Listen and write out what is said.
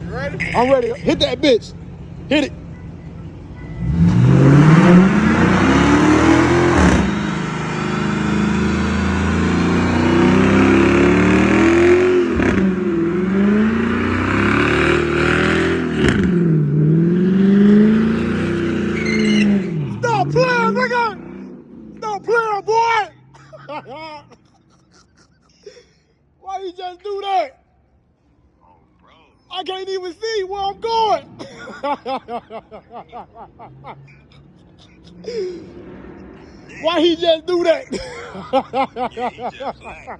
Ready? I'm ready. Hit that bitch. Hit it. Stop playing, nigga! Stop playing, boy! Why you just do that? Oh, bro. I can't even see where I'm going. Why he just do that? Yeah, he just black.